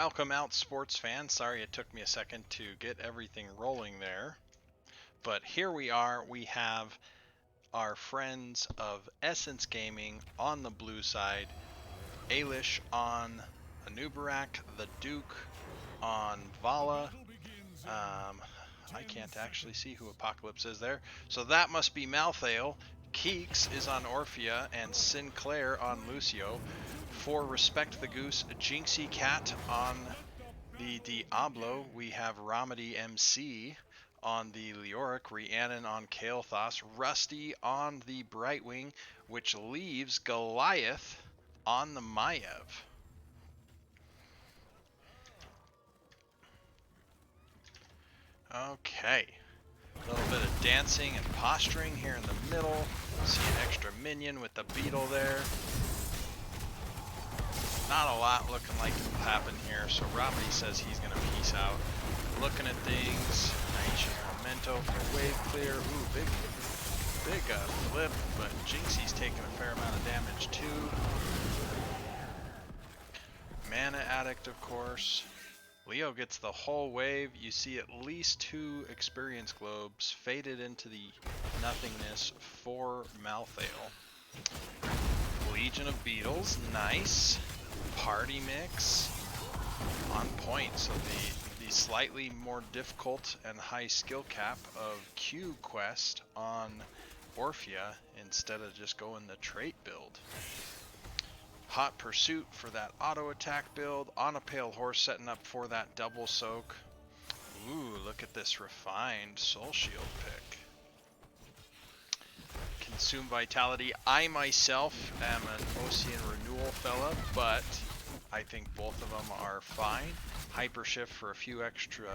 Welcome out, sports fans. Sorry it took me a second to get everything rolling there. But here we are. We have our friends of Essence Gaming on the blue side, Ailish on Anubarak, the Duke on Vala. Um, I can't actually see who Apocalypse is there. So that must be Malthael. Keeks is on Orphea and Sinclair on Lucio. For Respect the Goose, Jinxie Cat on the Diablo, we have Ramadi MC on the Leoric, Rhiannon on Kael'thas, Rusty on the Brightwing, which leaves Goliath on the Maiev. Okay, a little bit of dancing and posturing here in the middle. See an extra minion with the beetle there. Not a lot looking like it will happen here, so Ramadi says he's going to peace out. Looking at things, Naisha's Memento for wave clear. Ooh, big flip, but Jinxie's taking a fair amount of damage too. Mana Addict, of course. Leo gets the whole wave. You see at least 2 experience globes faded into the nothingness for Malthael. Legion of Beetles, nice. Party mix on point. So the slightly more difficult and high skill cap of Q quest on Orphea instead of just going the trait build. Hot Pursuit for that auto attack build. On a Pale Horse setting up for that double soak. Ooh, look at this refined Soul Shield pick. Consume Vitality. I myself am an Ocean Renewal fella, but I think both of them are fine. Hyper Shift for a few extra.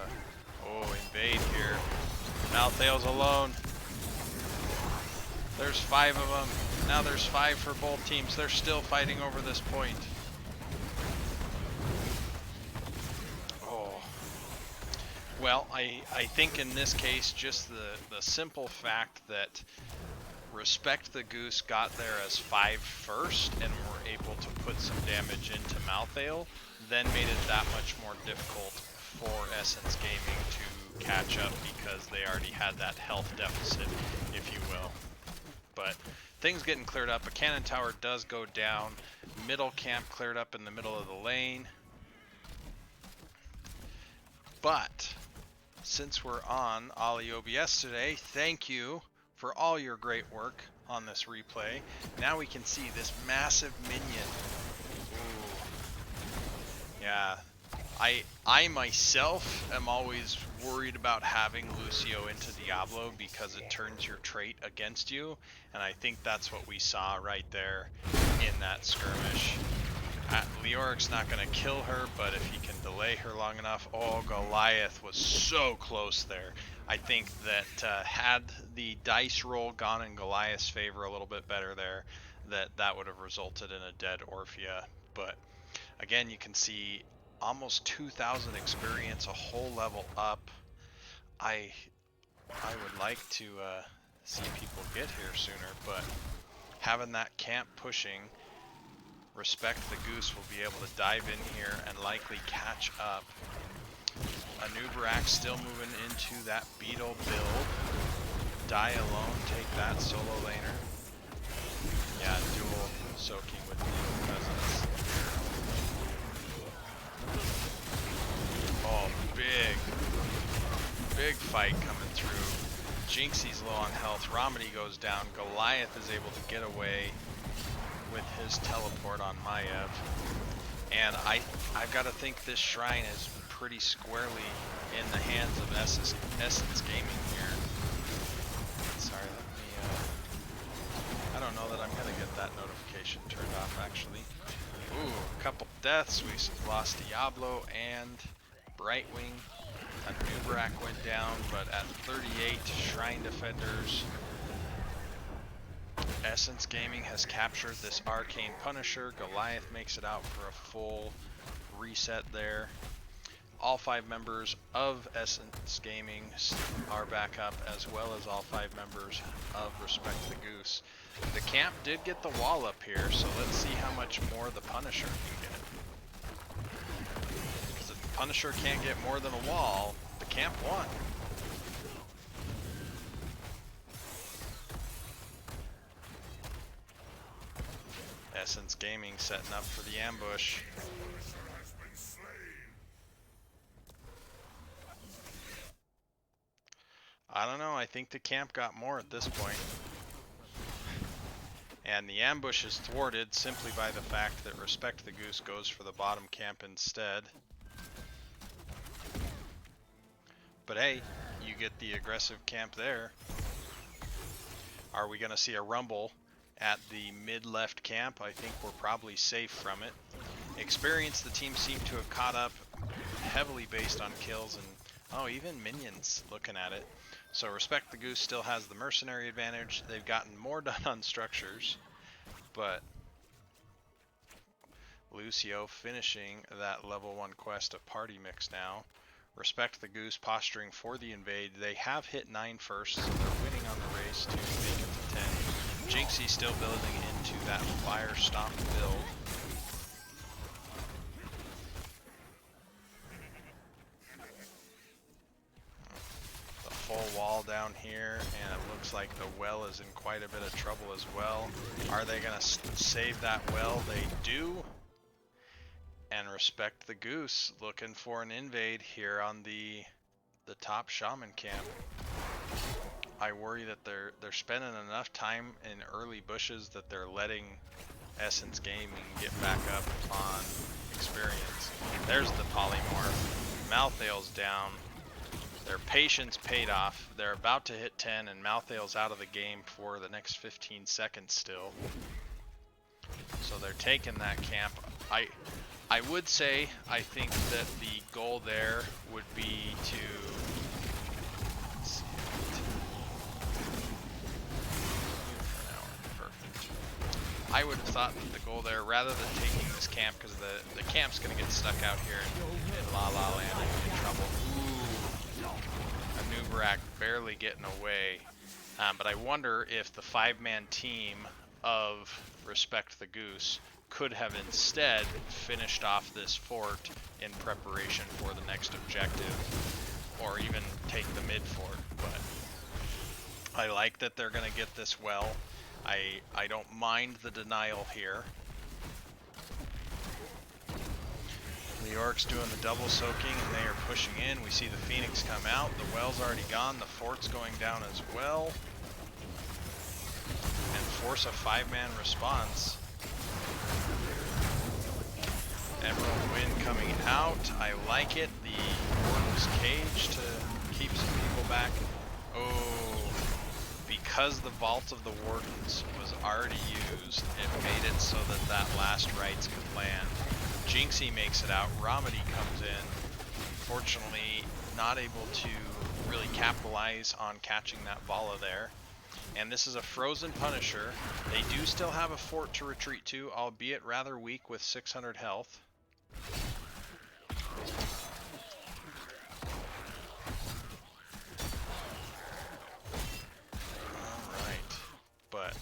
Oh, invade here. Malthael's alone. There's 5 of them. Now there's 5 for both teams. They're still fighting over this point. Oh. Well, I think in this case, just the simple fact that Respect the Goose got there as 5 first and were able to put some damage into Malthael, then made it that much more difficult for Essence Gaming to catch up because they already had that health deficit, if you will. But things getting cleared up. A cannon tower does go down. Middle camp cleared up in the middle of the lane. But since we're on Ollie OBS today, thank you for all your great work on this replay. Now we can see this massive minion. Ooh. Yeah. I myself am always worried about having Lucio into Diablo because it turns your trait against you, and I think that's what we saw right there in that skirmish. Leoric's not going to kill her, but if he can delay her long enough. Oh, Goliath was so close there. I think that had the dice roll gone in Goliath's favor a little bit better there, that would have resulted in a dead Orphea. But again, you can see almost 2,000 experience, a whole level up. I would like to see people get here sooner, but having that camp pushing, Respect the Goose will be able to dive in here and likely catch up. Anubarak still moving into that beetle build. Die alone, take that solo laner. Yeah, dual soaking with beetle presence. Oh, big fight coming through. Jinxie's low on health. Ramadi goes down. Goliath is able to get away with his teleport on Maiev. And I've got to think this shrine is pretty squarely in the hands of Essence Gaming here. Sorry, let me, I don't know that I'm going to get that notification turned off, actually. Ooh, a couple deaths. We lost Diablo and Brightwing. Anubarak went down, but at 38 Shrine Defenders, Essence Gaming has captured this Arcane Punisher. Goliath makes it out for a full reset there. All 5 members of Essence Gaming are back up, as well as all 5 members of Respect the Goose. The camp did get the wall up here, so let's see how much more the Punisher can get. Punisher can't get more than a wall, the camp won. Essence Gaming setting up for the ambush. I don't know, I think the camp got more at this point. And the ambush is thwarted simply by the fact that Respect the Goose goes for the bottom camp instead. But hey, you get the aggressive camp there. Are we going to see a rumble at the mid-left camp? I think we're probably safe from it. Experience, the team seem to have caught up heavily based on kills and, oh, even minions looking at it. So Respect the Goose still has the mercenary advantage. They've gotten more done on structures, but Lucio finishing that level 1 quest of Party Mix now. Respect the Goose posturing for the invade. They have hit 9 first, so they're winning on the race to make it to 10. Jinxie still building into that Fire Stomp build. Full wall down here, and it looks like the well is in quite a bit of trouble as well. Are they going to save that well? They do. And Respect the Goose looking for an invade here on the top shaman camp. I worry that they're spending enough time in early bushes that they're letting Essence Gaming get back up on experience. There's the polymorph. Malthael's down. Their patience paid off. They're about to hit 10, and Malthael's out of the game for the next 15 seconds still. So they're taking that camp. I would say I think that the goal there would be to... Perfect. I would have thought that the goal there, rather than taking this camp, because the camp's going to get stuck out here in La La Land and in trouble. Nubarak barely getting away, but I wonder if the 5-man team of Respect the Goose could have instead finished off this fort in preparation for the next objective, or even take the mid fort. But I like that they're going to get this well. I don't mind the denial here. Leoric's doing the double soaking, and they are pushing in. We see the Phoenix come out. The well's already gone. The fort's going down as well. And force a 5-man response. Emerald Wind coming out. I like it. The Warden's Cage to keep some people back. Oh, because the Vault of the Wardens was already used, it made it so that that last rites could land. Jinxie makes it out. Ramadi comes in. Fortunately, not able to really capitalize on catching that Vala there. And this is a frozen Punisher. They do still have a fort to retreat to, albeit rather weak with 600 health. Alright. But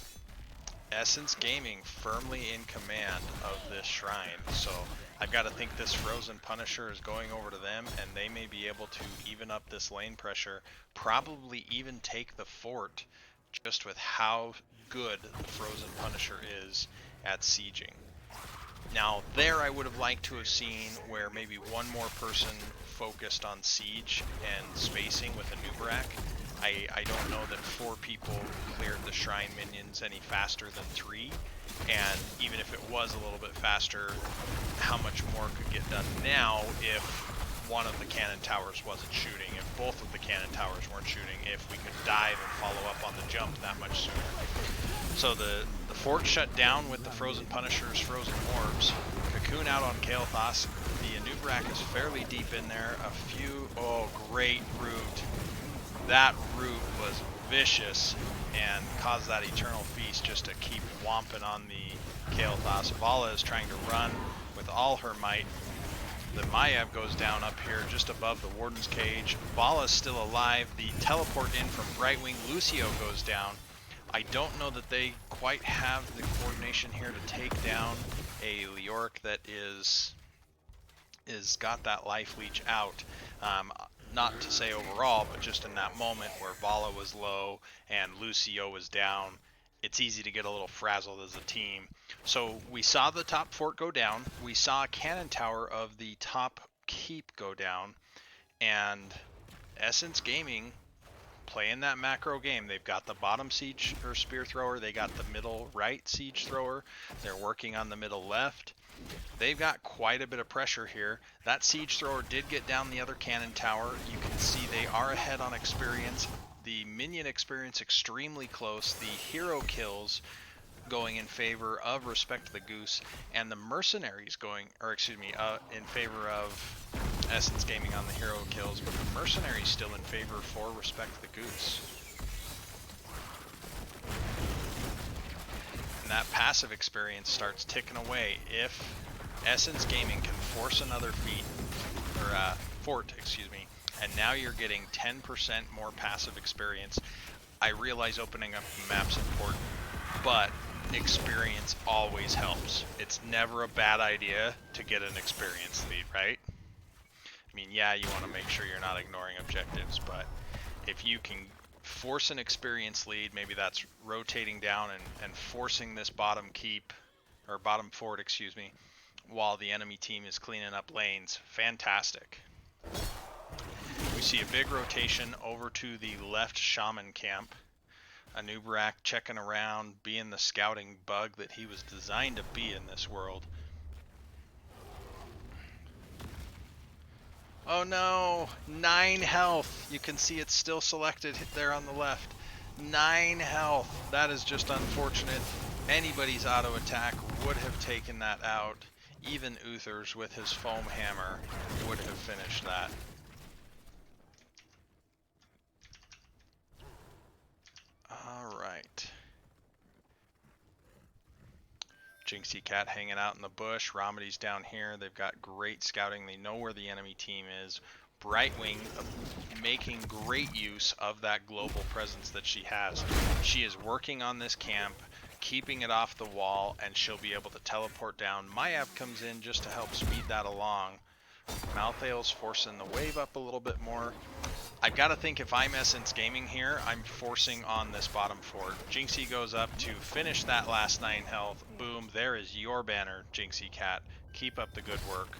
Essence Gaming firmly in command of this shrine, so I've got to think this frozen Punisher is going over to them, and they may be able to even up this lane pressure, probably even take the fort, just with how good the frozen Punisher is at sieging. Now there I would have liked to have seen where maybe one more person focused on siege and spacing with a Nubarak. I don't know that 4 people cleared the shrine minions any faster than 3, and even if it was a little bit faster, how much more could get done now if one of the cannon towers wasn't shooting, if both of the cannon towers weren't shooting, if we could dive and follow up on the jump that much sooner. So the fort shut down with the Frozen Punisher's Frozen Orbs. Cocoon out on Kael'thas. The Anubarak is fairly deep in there. A few... Oh, great root. That root was vicious and caused that Eternal Feast just to keep whomping on the Kael'thas. Vala is trying to run with all her might. The Maiev goes down up here just above the Warden's Cage. Vala is still alive. The teleport in from Brightwing. Lucio goes down. I don't know that they quite have the coordination here to take down a Leoric that is is got that life leech out. Not to say overall, but just in that moment where Vala was low and Lucio was down, it's easy to get a little frazzled as a team. So we saw the top fort go down. We saw a cannon tower of the top keep go down. And Essence Gaming playing that macro game. They've got the bottom siege or spear thrower. They got the middle right siege thrower. They're working on the middle left. They've got quite a bit of pressure here. That siege thrower did get down the other cannon tower. You can see they are ahead on experience. The minion experience extremely close. The hero kills going in favor of Respect the Goose, and the mercenaries going, or excuse me, in favor of Essence Gaming on the hero kills, but the mercenaries still in favor for Respect the Goose. And that passive experience starts ticking away. If Essence Gaming can force another fort, excuse me, and now you're getting 10% more passive experience. I realize opening up maps important, but experience always helps. It's never a bad idea to get an experience lead, right? I mean, yeah, you want to make sure you're not ignoring objectives, but if you can force an experience lead, maybe that's rotating down and forcing this bottom keep, or bottom fort, excuse me, while the enemy team is cleaning up lanes, fantastic. We see a big rotation over to the left shaman camp. Anubarak checking around, being the scouting bug that he was designed to be in this world. Oh no, 9 health. You can see it's still selected there on the left. 9 health. That is just unfortunate. Anybody's auto attack would have taken that out. Even Uther's with his foam hammer would have finished that. Alright. Jinxie Cat hanging out in the bush. Romity's down here. They've got great scouting. They know where the enemy team is. Brightwing making great use of that global presence that she has. She is working on this camp, keeping it off the wall, and she'll be able to teleport down. Mayav comes in just to help speed that along. Malthael's forcing the wave up a little bit more. I've got to think if I'm Essence Gaming here, I'm forcing on this bottom fort. Jinxie goes up to finish that last 9 health. Boom, there is your banner, Jinxie Cat. Keep up the good work.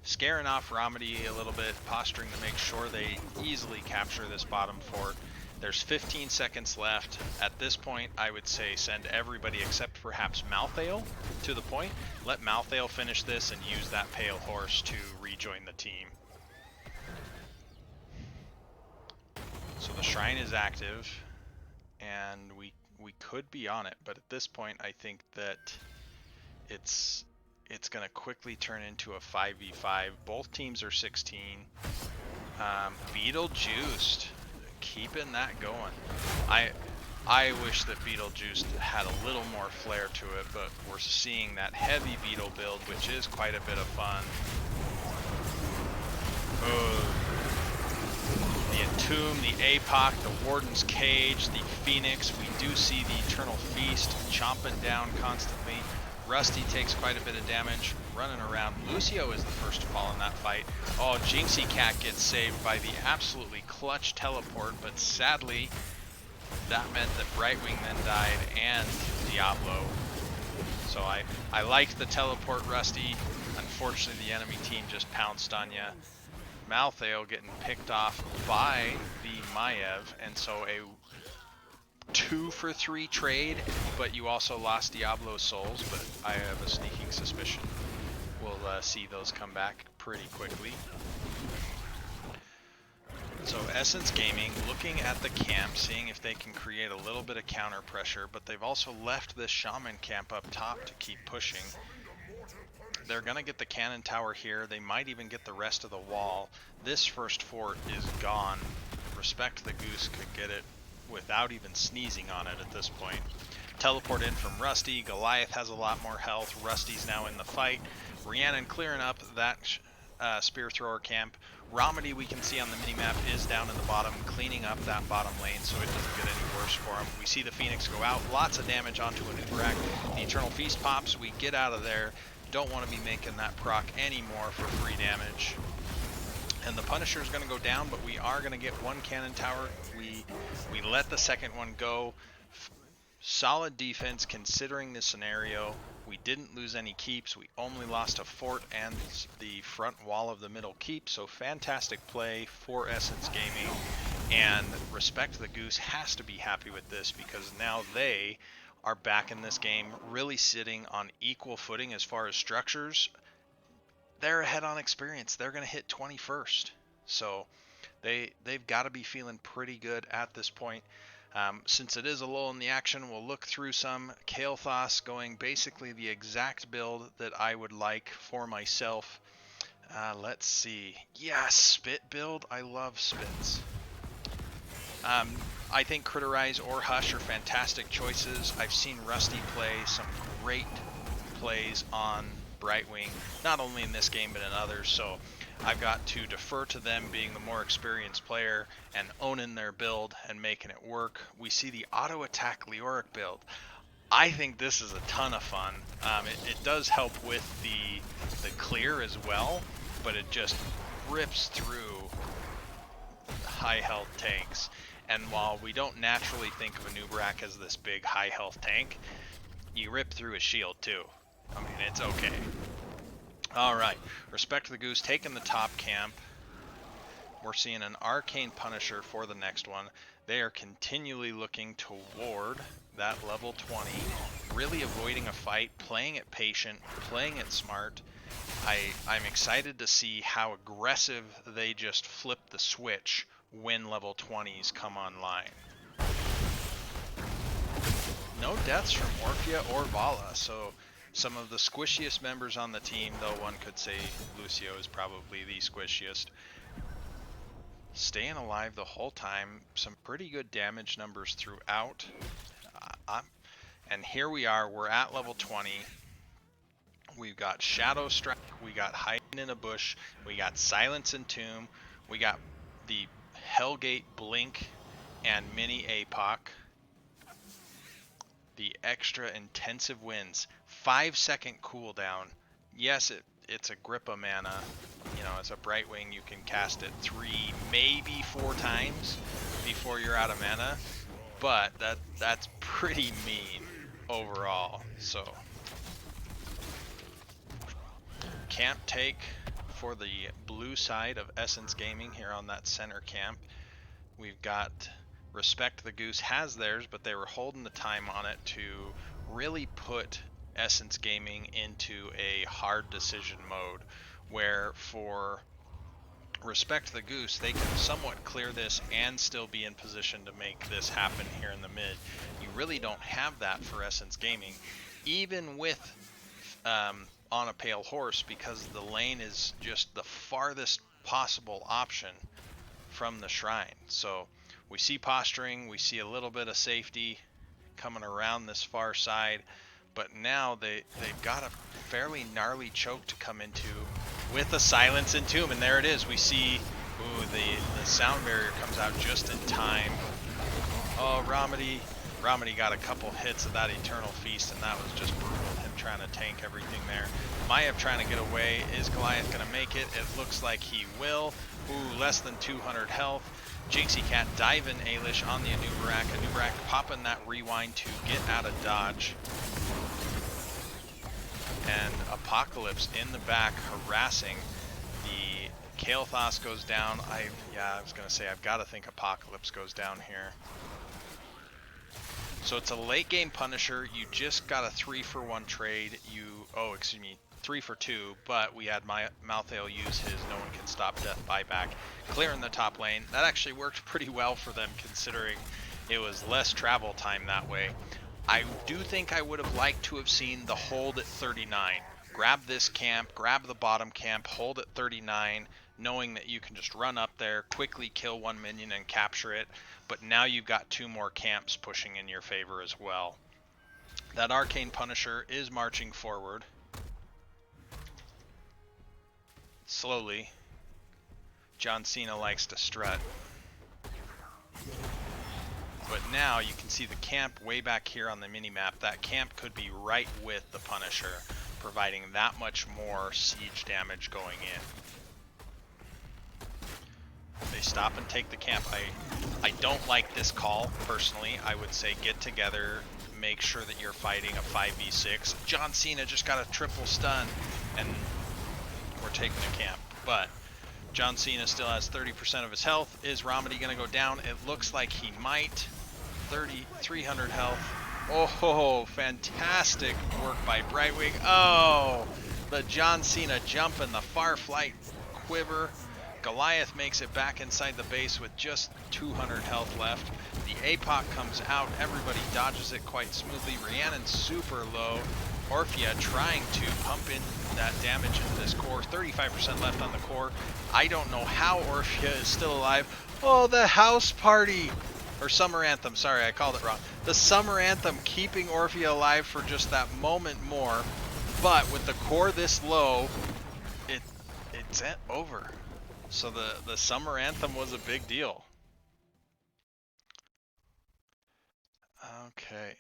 Scaring off Romedy a little bit, posturing to make sure they easily capture this bottom fort. There's 15 seconds left. At this point, I would say send everybody except perhaps Malthael to the point. Let Malthael finish this and use that Pale Horse to rejoin the team. So the shrine is active, and we could be on it, but at this point I think that it's going to quickly turn into a 5v5. Both teams are 16. Beetlejuiced, keeping that going. I wish that Beetlejuiced had a little more flair to it, but we're seeing that heavy Beetle build, which is quite a bit of fun. The Entomb, the APOC, the Warden's Cage, the Phoenix. We do see the Eternal Feast chomping down constantly. Rusty takes quite a bit of damage, running around. Lucio is the first to fall in that fight. Oh, Jinxie Cat gets saved by the absolutely clutch teleport, but sadly, that meant that Brightwing then died and Diablo. So I liked the teleport, Rusty. Unfortunately, the enemy team just pounced on you. Malthael getting picked off by the Maiev, and so a 2-for-3 trade, but you also lost Diablo's souls, but I have a sneaking suspicion we'll see those come back pretty quickly. So Essence Gaming looking at the camp, seeing if they can create a little bit of counter pressure, but they've also left this shaman camp up top to keep pushing. They're going to get the cannon tower here. They might even get the rest of the wall. This first fort is gone. Respect the Goose could get it without even sneezing on it at this point. Teleport in from Rusty. Goliath has a lot more health. Rusty's now in the fight. Rhiannon clearing up that spear thrower camp. Romedy, we can see on the minimap, is down in the bottom, cleaning up that bottom lane so it doesn't get any worse for him. We see the Phoenix go out. Lots of damage onto Anubarak. The Eternal Feast pops. We get out of there. don't want to be making that proc anymore for free damage. And the Punisher is going to go down, but we are going to get one cannon tower. We let the second one go. Solid defense considering the scenario. We didn't lose any keeps. We only lost a fort and the front wall of the middle keep. So fantastic play for Essence Gaming. And Respect the Goose has to be happy with this, because now they are back in this game really sitting on equal footing as far as structures. They're ahead on experience. They're going to hit 21st. So they've got to be feeling pretty good at this point. Since it is a lull in the action, we'll look through some. Kael'thas going basically the exact build that I would like for myself. Let's see. Yeah, Spit build. I love Spits. I think Critterize or Hush are fantastic choices. I've seen Rusty play some great plays on Brightwing, not only in this game but in others, so I've got to defer to them being the more experienced player and owning their build and making it work. We see the auto attack Leoric build. I think this is a ton of fun. It does help with the clear as well, but it just rips through high health tanks. And while we don't naturally think of a Nubrak as this big high health tank, you rip through his shield too. I mean, it's okay. Alright, Respect the Goose taking the top camp. We're seeing an Arcane Punisher for the next one. They are continually looking toward that level 20, really avoiding a fight, playing it patient, playing it smart. I'm excited to see how aggressive they just flip the switch when level 20s come online. No deaths from Orphea or Vala, so some of the squishiest members on the team, though one could say Lucio is probably the squishiest, staying alive the whole time. Some pretty good damage numbers throughout. And here we are, we're at level 20. We've got Shadow Strike, we got Hiding in a Bush, we got Silence and Tomb, we got the Hellgate Blink and Mini APOC. The extra intensive winds, 5-second cooldown. Yes, it's a Grippa mana. You know, as a Brightwing, you can cast it 3, maybe 4 times before you're out of mana. But that's pretty mean overall. So, camp take for the blue side of Essence Gaming here on that center camp. We've got Respect the Goose has theirs, but they were holding the time on it to really put Essence Gaming into a hard decision mode, where for Respect the Goose, they can somewhat clear this and still be in position to make this happen here in the mid. You really don't have that for Essence Gaming, even with On a Pale Horse, because the lane is just the farthest possible option from the shrine. So we see posturing, we see a little bit of safety coming around this far side, but now they've got a fairly gnarly choke to come into with a Silence and Tomb, and there it is. We see, ooh, the sound barrier comes out just in time. Oh, Ramadi got a couple hits of that Eternal Feast, and that was just brutal, him trying to tank everything there. Maiev trying to get away. Is Goliath going to make it? It looks like he will. Ooh, less than 200 health. Jinxie Cat diving Ailish on the Anubarak. Anubarak popping that rewind to get out of dodge. And Apocalypse in the back harassing. The Kael'thas goes down. I was going to say, I've got to think Apocalypse goes down here. So it's a late game Punisher. You just got a 3-for-1 trade. 3 for 2, but we had Malthael use his No One Can Stop Death buyback, clearing the top lane. That actually worked pretty well for them, considering it was less travel time that way. I do think I would have liked to have seen the hold at 39. Grab this camp, grab the bottom camp, hold at 39, knowing that you can just run up there, quickly kill one minion and capture it. But now you've got 2 more camps pushing in your favor as well. That Arcane Punisher is marching forward. Slowly. John Cena likes to strut. But now you can see the camp way back here on the minimap. That camp could be right with the Punisher, providing that much more siege damage going in. They stop and take the camp. I don't like this call, personally. I would say get together, make sure that you're fighting a 5v6. John Cena just got a triple stun, and we're taking the camp. But John Cena still has 30% of his health. Is Ramadi going to go down? It looks like he might. 300 health. Oh, fantastic work by Brightwing. Oh, the John Cena jump and the far flight quiver. Goliath makes it back inside the base with just 200 health left. The APOC comes out. Everybody dodges it quite smoothly. Rhiannon's super low. Orphea trying to pump in that damage into this core. 35% left on the core. I don't know how Orphea is still alive. Oh, the house party! Or Summer Anthem, sorry, I called it wrong. The Summer Anthem keeping Orphea alive for just that moment more. But with the core this low, it's over. So the Summer Anthem was a big deal. Okay.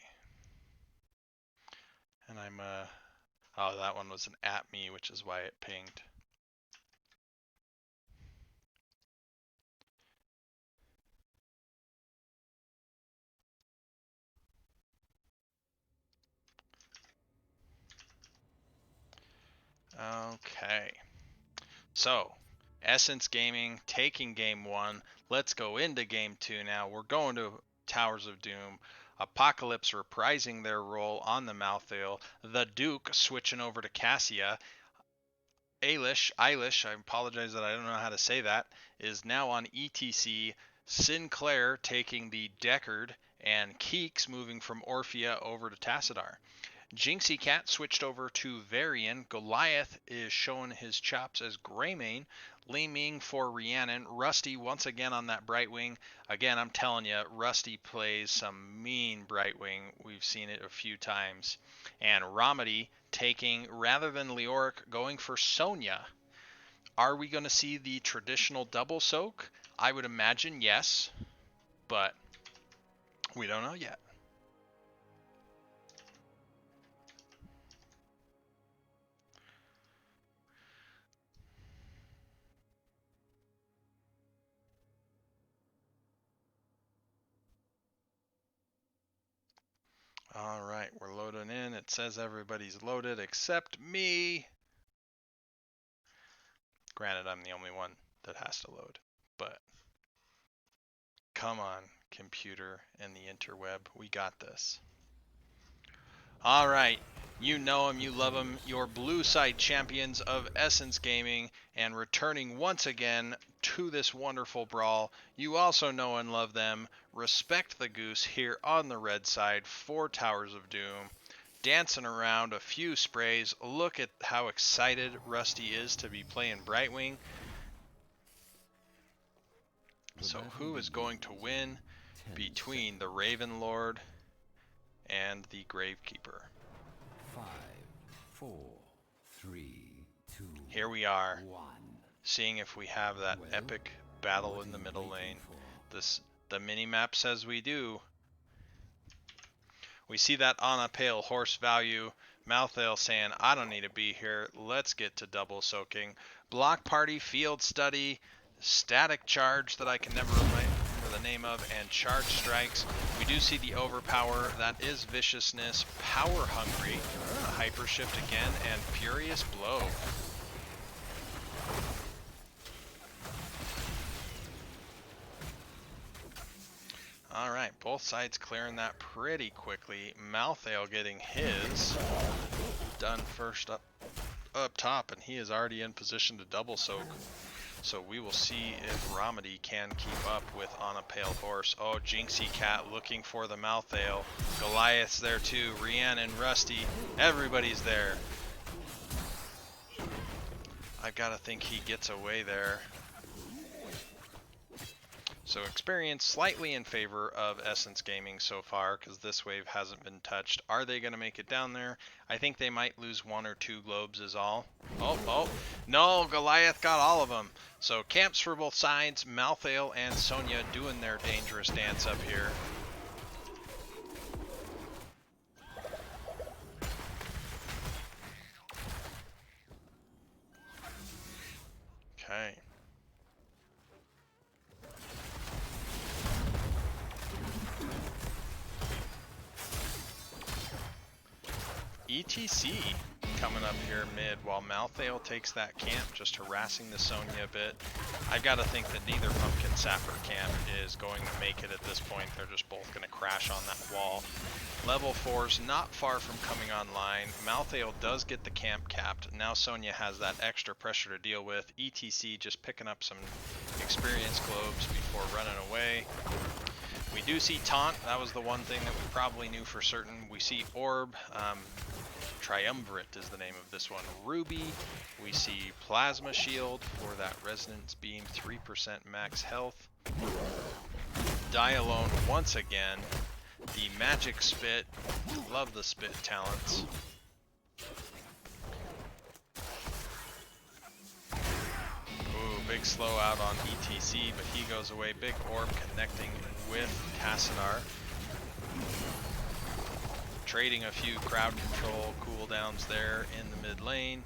And I'm, oh, that one was an at me, which is why it pinged. Okay. So, Essence Gaming taking game 1. Let's go into game 2 now. We're going to Towers of Doom. Apocalypse reprising their role on the Malthael. The Duke switching over to Cassia. Eilish, I apologize that I don't know how to say that, is now on ETC. Sinclair taking the Deckard, and Keeks moving from Orphea over to Tassadar. Jinxie Cat switched over to Varian. Goliath is showing his chops as Greymane. Li Ming for Rhiannon. Rusty once again on that Brightwing. Again, I'm telling you, Rusty plays some mean Brightwing. We've seen it a few times. And Ramadi taking, rather than Leoric, going for Sonya. Are we going to see the traditional double soak? I would imagine yes, but we don't know yet. All right, we're loading in. It says everybody's loaded except me. Granted, I'm the only one that has to load, but come on, computer and the interweb. We got this. All right, you know them, you love them, your blue side champions of Essence Gaming, and returning once again to this wonderful brawl. You also know and love them. Respect the Goose here on the red side for Towers of Doom. Dancing around a few sprays. Look at how excited Rusty is to be playing Brightwing. So who is going to win between the Raven Lord and the Gravekeeper? 5, 4, 3, 2. Here we are, 1. seeing if we have that epic battle in the middle lane. The mini-map says we do. We see that on a pale horse value. Malthael saying, I don't need to be here. Let's get to double soaking. Block party, field study, static charge that I can never remember the name of, and charge strikes. We do see the overpower. That is viciousness, power hungry, hyper shift again, and furious blow. All right, both sides clearing that pretty quickly. Malthael getting his done first up top, and he is already in position to double soak. So we will see if Ramadi can keep up with On a Pale Horse. Oh, Jinxie Cat looking for the Malthael. Goliath's there too. Rhiannon, Rusty, everybody's there. I've got to think he gets away there. So experience slightly in favor of Essence Gaming so far, because this wave hasn't been touched. Are they going to make it down there? I think they might lose 1 or 2 globes is all. Oh, no, Goliath got all of them. So camps for both sides, Malthael and Sonya doing their dangerous dance up here. Okay. ETC coming up here mid while Malthael takes that camp, just harassing the Sonya a bit. I gotta think that neither Pumpkin Sapper camp is going to make it at this point. They're just both gonna crash on that wall. Level 4's not far from coming online. Malthael does get the camp capped. Now Sonya has that extra pressure to deal with. ETC just picking up some experience globes before running away. We do see Taunt. That was the one thing that we probably knew for certain. We see Orb. Triumvirate is the name of this one. Ruby. We see Plasma Shield for that Resonance Beam, 3% max health. Die Alone once again. The Magic Spit. Love the Spit talents. Ooh, big slow out on ETC, but he goes away. Big Orb connecting with Tassadar. Trading a few crowd control cooldowns there in the mid lane.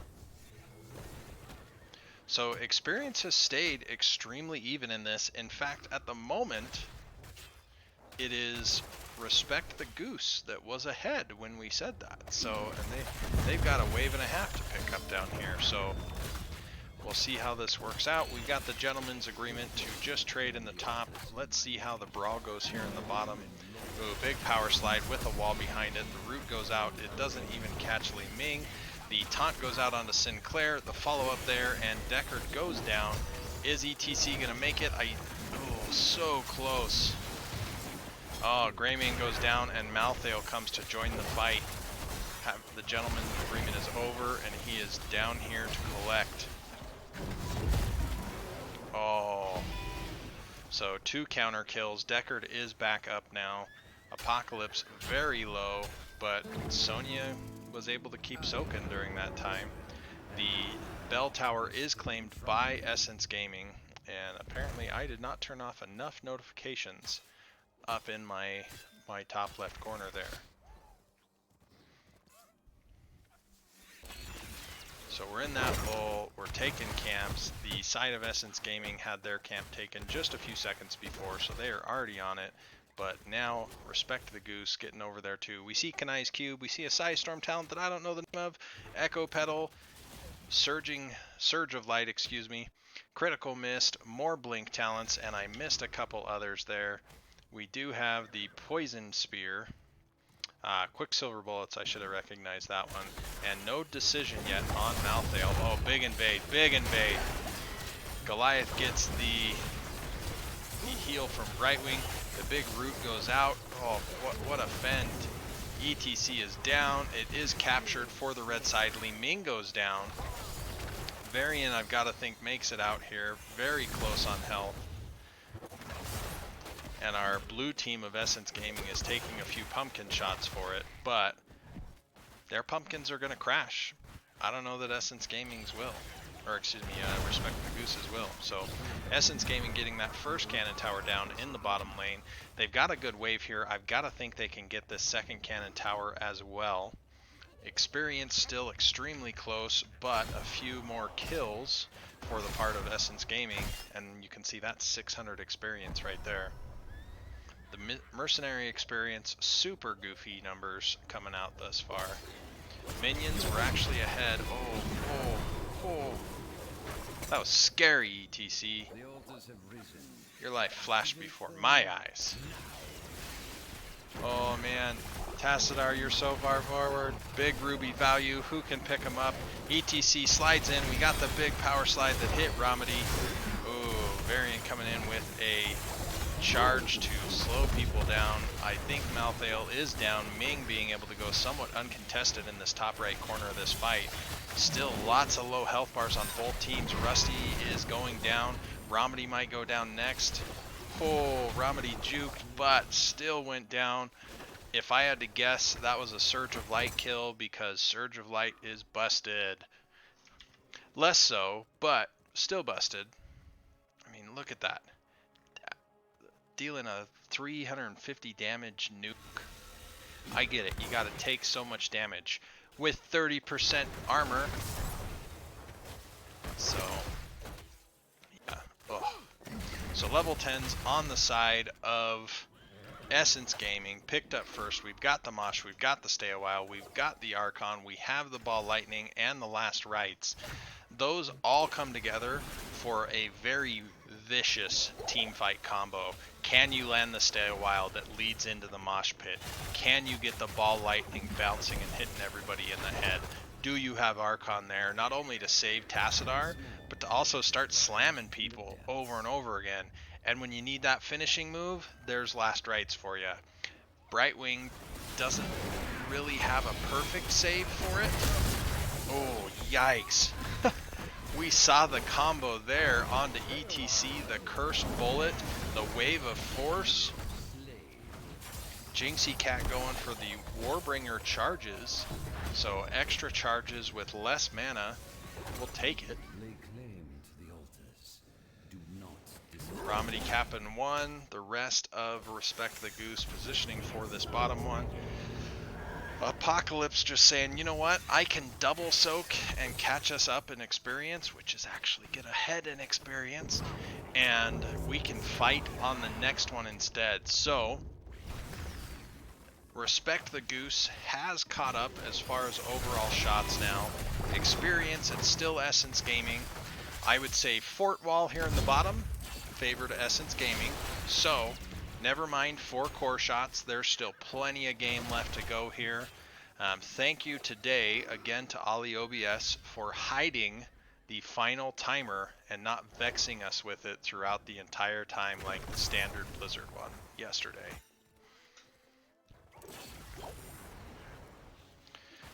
So experience has stayed extremely even in this. In fact, at the moment, it is Respect the Goose that was ahead when we said that. So, and they've got a wave and a half to pick up down here. So we'll see how this works out. We got the gentleman's agreement to just trade in the top. Let's see how the brawl goes here in the bottom. Ooh, big power slide with a wall behind it. The root goes out. It doesn't even catch Li Ming. The taunt goes out onto Sinclair. The follow-up there, and Deckard goes down. Is ETC going to make it? Oh, so close. Oh, Greymane goes down, and Malthael comes to join the fight. The gentleman's agreement is over, and he is down here to collect. Oh. So 2 counter kills. Deckard is back up now. Apocalypse very low, but Sonya was able to keep soaking during that time. The bell tower is claimed by Essence Gaming, and apparently I did not turn off enough notifications up in my top left corner there. So we're in that bowl, we're taking camps. The side of Essence Gaming had their camp taken just a few seconds before, so they are already on it. But now, Respect the Goose getting over there too. We see Kanai's Cube, we see a Psystorm talent that I don't know the name of, Echo Pedal, Surge of Light, excuse me, Critical Mist, more Blink talents, and I missed a couple others there. We do have the Poison Spear, Quicksilver Bullets, I should have recognized that one, and no decision yet on Malthael. Oh, big invade, big invade. Goliath gets the heal from Brightwing. The big root goes out. Oh, what a fend. ETC is down. It is captured for the red side. Li Ming goes down. Varian, I've got to think, makes it out here. Very close on health. And our blue team of Essence Gaming is taking a few pumpkin shots for it, but their pumpkins are going to crash. I don't know that Essence Gaming's will. Or excuse me, Respect the Goose's will. So Essence Gaming getting that first cannon tower down in the bottom lane. They've got a good wave here. I've got to think they can get this second cannon tower as well. Experience still extremely close, but a few more kills for the part of Essence Gaming. And you can see that's 600 experience right there. The mercenary experience, super goofy numbers coming out thus far. Minions were actually ahead. Oh. That was scary, ETC. Your life flashed before my eyes. Oh man, Tassadar, you're so far forward. Big Ruby value, who can pick him up? ETC slides in, we got the big power slide that hit Ramadi. Ooh, Varian coming in with a charge to slow people down. I think Malthael is down, Ming being able to go somewhat uncontested in this top right corner of this fight. Still lots of low health bars on both teams. Rusty is going down. Ramadi might go down next. Oh, Ramadi juked, but still went down. If I had to guess, that was a Surge of Light kill because Surge of Light is busted. Less so, but still busted. I mean, look at that. Dealing a 350 damage nuke. I get it, you gotta take so much damage with 30% armor. So So level 10's on the side of Essence Gaming, picked up first. We've got the Mosh, we've got the Stay a While, we've got the Archon, we have the Ball Lightning, and the Last Rites. Those all come together for a very vicious team fight combo. Can you land the Stay a While that leads into the Mosh Pit? Can you get the Ball Lightning bouncing and hitting everybody in the head? Do you have Archon there, not only to save Tassadar, but to also start slamming people over and over again? And when you need that finishing move, there's Last Rites for you. Brightwing doesn't really have a perfect save for it. Oh, yikes. We saw the combo there onto ETC, the Cursed Bullet, the Wave of Force. Jinxie Cat going for the Warbringer charges. So extra charges with less mana. We'll take it. Romedy capping one, the rest of Respect the Goose positioning for this bottom one. Apocalypse just saying, you know what, I can double soak and catch us up in experience, which is actually get ahead in experience, and we can fight on the next one instead. So, Respect the Goose has caught up as far as overall shots now. Experience, it's still Essence Gaming. I would say Fort Wall here in the bottom, favored Essence Gaming. So, never mind 4 core shots, there's still plenty of game left to go here. Thank you today again to Ollie OBS for hiding the final timer and not vexing us with it throughout the entire time like the standard Blizzard one yesterday.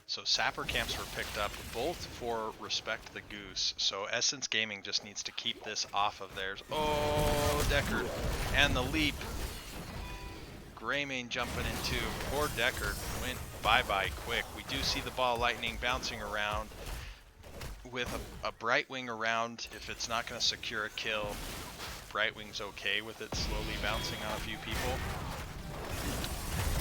So Sapper camps were picked up both for Respect the Goose. So Essence Gaming just needs to keep this off of theirs. Oh, Deckard. And the leap. Greymane jumping into poor Deckard. Went bye-bye quick. We do see the Ball Lightning bouncing around with a Brightwing around. If it's not going to secure a kill, Brightwing's okay with it slowly bouncing on a few people.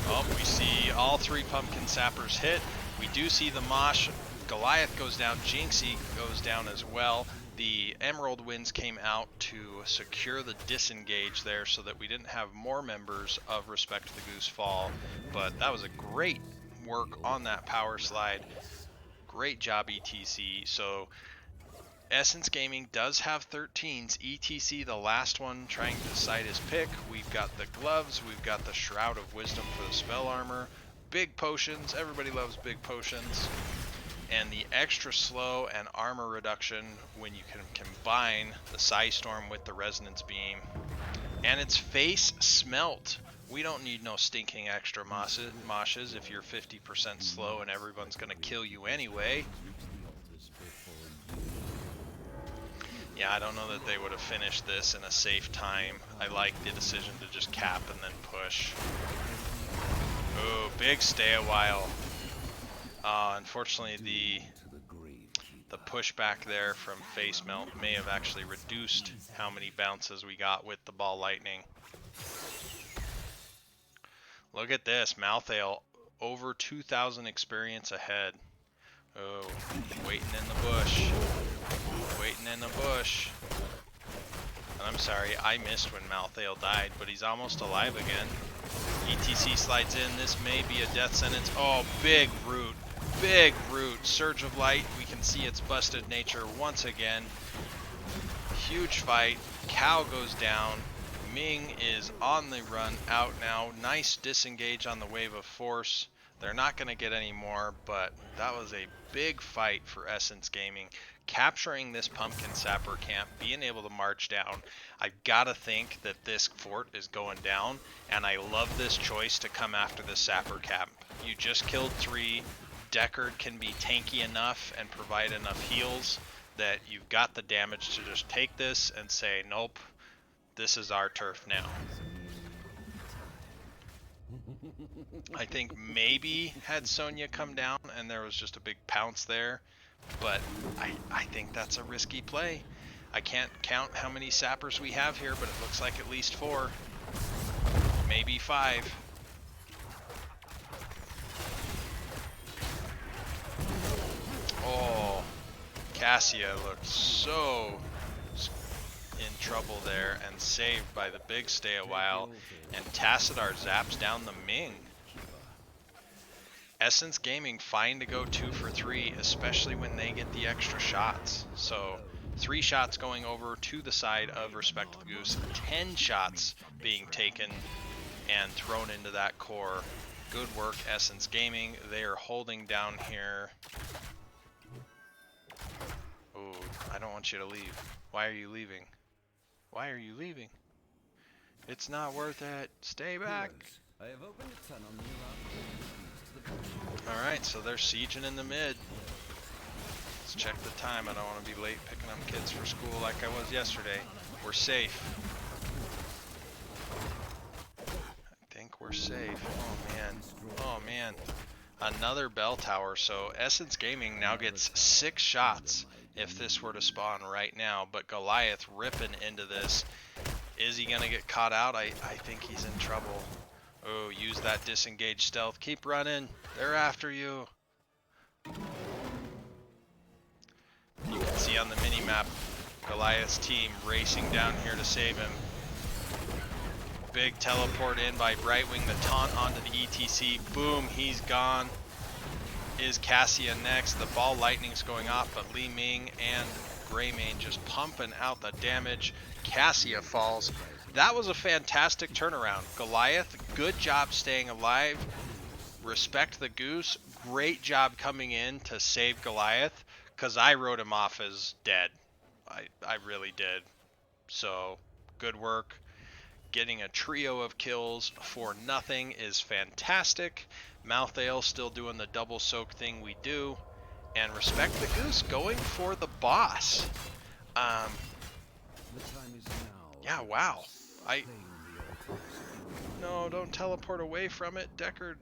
Oh, we see all 3 Pumpkin Sappers hit. We do see the Mosh. Goliath goes down. Jinxie goes down as well. The Emerald Winds came out to secure the disengage there so that we didn't have more members of Respect the Goose fall. But that was a great work on that power slide. Great job, ETC. So Essence Gaming does have 13s. ETC, the last one, trying to decide his pick. We've got the gloves. We've got the Shroud of Wisdom for the spell armor. Big potions. Everybody loves big potions. And the extra slow and armor reduction when you can combine the Psy Storm with the Resonance Beam. And it's face smelt. We don't need no stinking extra moshes if you're 50% slow and everyone's going to kill you anyway. Yeah, I don't know that they would have finished this in a safe time. I like the decision to just cap and then push. Ooh, big stay a while. Unfortunately, the pushback there from face melt may have actually reduced how many bounces we got with the Ball Lightning. Look at this, Malthael over 2,000 experience ahead. Oh, waiting in the bush. Waiting in the bush. I'm sorry, I missed when Malthael died, but he's almost alive again. ETC slides in. This may be a death sentence. Oh, big root. Big root. Surge of Light. We can see its busted nature once again. Huge fight. Cow goes down. Ming is on the run out now. Nice disengage on the Wave of Force. They're not going to get any more, but that was a big fight for Essence Gaming. Capturing this Pumpkin Sapper camp, being able to march down. I've got to think that this fort is going down, and I love this choice to come after the Sapper camp. You just killed 3. Deckard can be tanky enough and provide enough heals that you've got the damage to just take this and say, nope, this is our turf now. I think maybe had Sonya come down and there was just a big pounce there, but I think that's a risky play. I can't count how many sappers we have here, but it looks like at least 4, maybe 5. Oh, Cassia looked so in trouble there and saved by the big stay a while, and Tassadar zaps down the Ming. Essence Gaming fine to go 2 for 3, especially when they get the extra shots. So 3 shots going over to the side of Respect the Goose, 10 shots being taken and thrown into that core. Good work, Essence Gaming. They are holding down here. Oh, I don't want you to leave. Why are you leaving? Why are you leaving? It's not worth it. Stay back. I have opened a tunnel near Alright, so they're sieging in the mid. Let's check the time. I don't want to be late picking up kids for school like I was yesterday. We're safe. I think we're safe. Oh man. Oh man. Another bell tower. So Essence Gaming now gets 6 shots if this were to spawn right now. But Goliath ripping into this. Is he going to get caught out? I think he's in trouble. Oh, use that disengage stealth. Keep running. They're after you. You can see on the mini-map Goliath's team racing down here to save him. Big teleport in by Brightwing. The taunt onto the ETC. Boom, he's gone. Is Cassia next? The ball lightning's going off, but Li Ming and Greymane just pumping out the damage. Cassia falls. That was a fantastic turnaround. Goliath, good job staying alive. Respect the Goose, great job coming in to save Goliath, because I wrote him off as dead. I really did. So, good work. Getting a trio of kills for nothing is fantastic. Malthael still doing the double soak thing we do. And Respect the Goose going for the boss. Yeah, wow. No, don't teleport away from it. Deckard,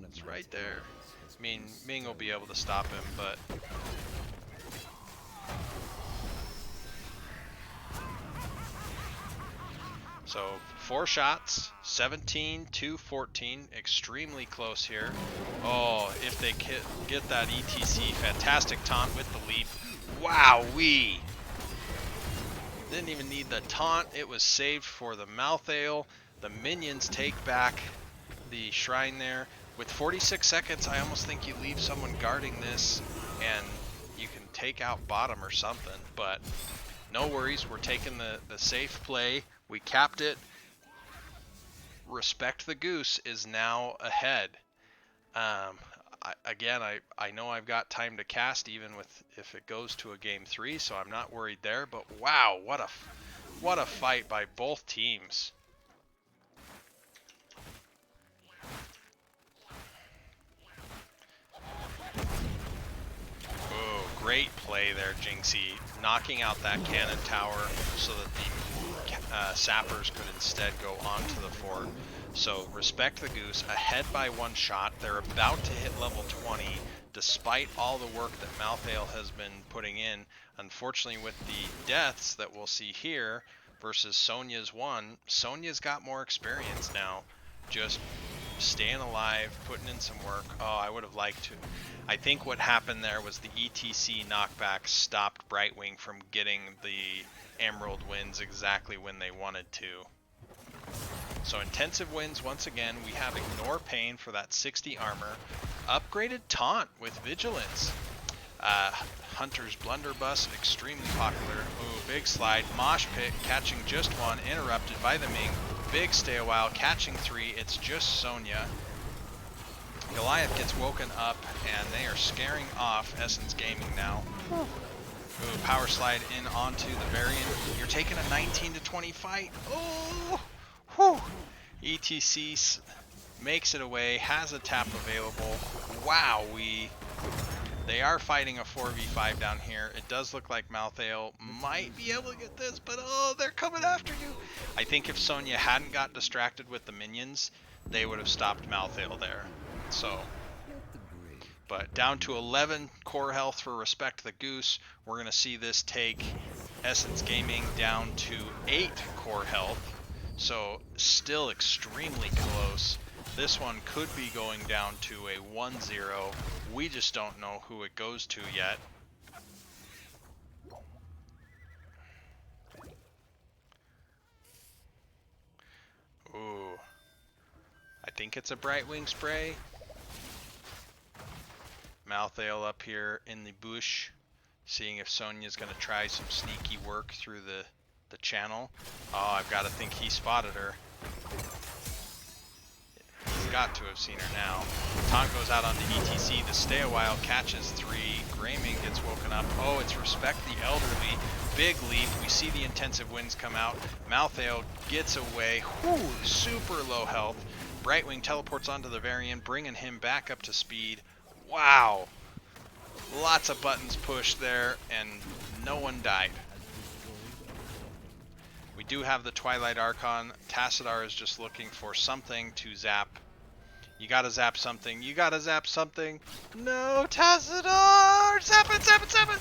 it's right there. I mean, Ming will be able to stop him, but... So, 4 shots, 17 to 14, extremely close here. Oh, if they get that ETC, fantastic taunt with the leap. Wowee! Didn't even need the taunt, it was saved for the Malthael. The minions take back the shrine there. With 46 seconds, I almost think you leave someone guarding this and you can take out bottom or something, but no worries, we're taking the safe play. We capped it. Respect the Goose is now ahead. I know I've got time to cast even with if it goes to a game 3, so I'm not worried there. But wow, what a fight by both teams. Oh, great play there, Jinxie, knocking out that cannon tower so that the sappers could instead go onto the fort. So Respect the Goose ahead by 1 shot. They're about to hit level 20 despite all the work that Malthael has been putting in. Unfortunately, with the deaths that we'll see here versus Sonya's 1, Sonya's got more experience now. Just staying alive, putting in some work. Oh, I would have liked to. I think what happened there was the ETC knockback stopped Brightwing from getting the Emerald wins exactly when they wanted to. So intensive wins once again. We have Ignore Pain for that 60 armor. Upgraded Taunt with Vigilance. Hunter's Blunderbuss, extremely popular. Ooh, big slide. Mosh Pit catching just 1, interrupted by the Ming. Big stay a while, catching 3. It's just Sonya. Goliath gets woken up, and they are scaring off Essence Gaming now. Ooh, power slide in onto the Varian. You're taking a 19 to 20 fight. Oh! Whew. ETC makes it away, has a tap available. Wowee. They are fighting a 4v5 down here. It does look like Malthael might be able to get this, but oh, they're coming after you. I think if Sonya hadn't got distracted with the minions, they would have stopped Malthael there. So, but down to 11 core health for Respect the Goose. We're going to see this take Essence Gaming down to 8 core health. So still extremely close. This one could be going down to a 1-0. We just don't know who it goes to yet. think it's a Brightwing spray. Malthael up here in the bush, seeing if Sonya's going to try some sneaky work through the channel. Oh, I've got to think he spotted her. He's got to have seen her now. Taunt goes out onto ETC. The Stay a While catches 3. Greymane gets woken up. Oh, it's Respect the Elderly. Big leap. We see the intensive winds come out. Malthael gets away. Whew, super low health. Brightwing teleports onto the Varian, bringing him back up to speed. Wow. Lots of buttons pushed there, and no one died. We do have the Twilight Archon. Tassadar is just looking for something to zap. You gotta zap something. You gotta zap something. No, Tassadar! Zap it, zap it, zap it!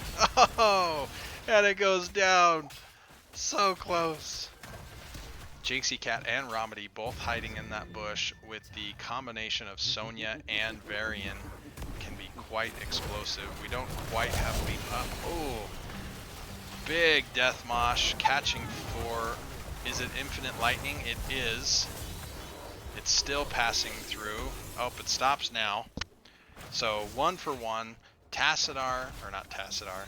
Oh, and it goes down. So close. Jinxie Cat and Romedy both hiding in that bush with the combination of Sonya and Varian can be quite explosive. We don't quite have leap up. Oh, big Death Mosh catching for, is it Infinite Lightning? It is. It's still passing through. Oh, it stops now. So 1 for 1. Tassadar, or not Tassadar.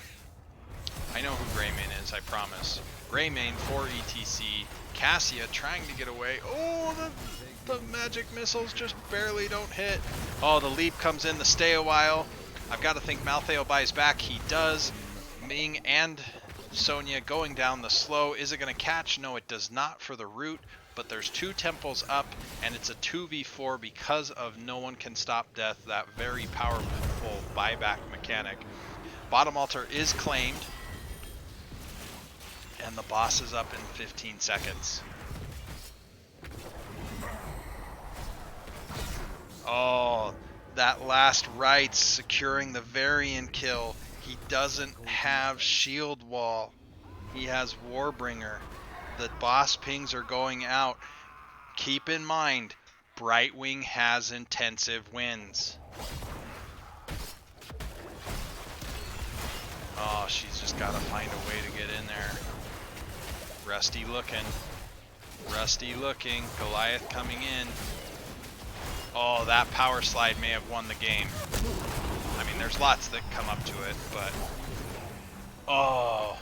I know who Greymane is, I promise. Greymane for ETC. Cassia trying to get away. Oh, the magic missiles just barely don't hit. Oh, the leap comes in, the Stay a While. I've got to think Malthael buys back. He does. Ming and Sonya going down the slow. Is it going to catch? No, it does not for the root. But there's 2 temples up, and it's a 2v4 because of No One Can Stop Death, that very powerful buyback mechanic. Bottom altar is claimed, and the boss is up in 15 seconds. Oh, that last right securing the Varian kill. He doesn't have shield wall. He has Warbringer. The boss pings are going out. Keep in mind, Brightwing has intensive winds. Oh, she's just got to find a way to get in there. Rusty looking. Rusty looking. Goliath coming in. Oh, that power slide may have won the game. I mean, there's lots that come up to it, but... Oh.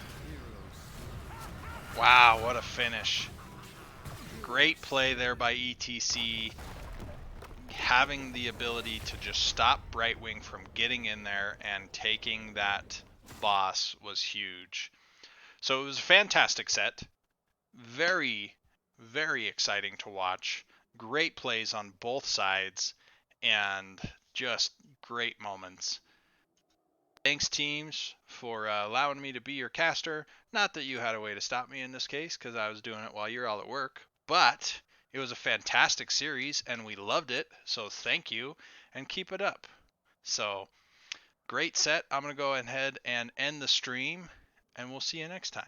Wow, what a finish. Great play there by ETC. Having the ability to just stop Brightwing from getting in there and taking that boss was huge. So it was a fantastic set. Very, very exciting to watch. Great plays on both sides and just great moments. Thanks, teams, for allowing me to be your caster. Not that you had a way to stop me in this case, because I was doing it while you're all at work. But it was a fantastic series, and we loved it. So thank you, and keep it up. So, great set. I'm going to go ahead and end the stream, and we'll see you next time.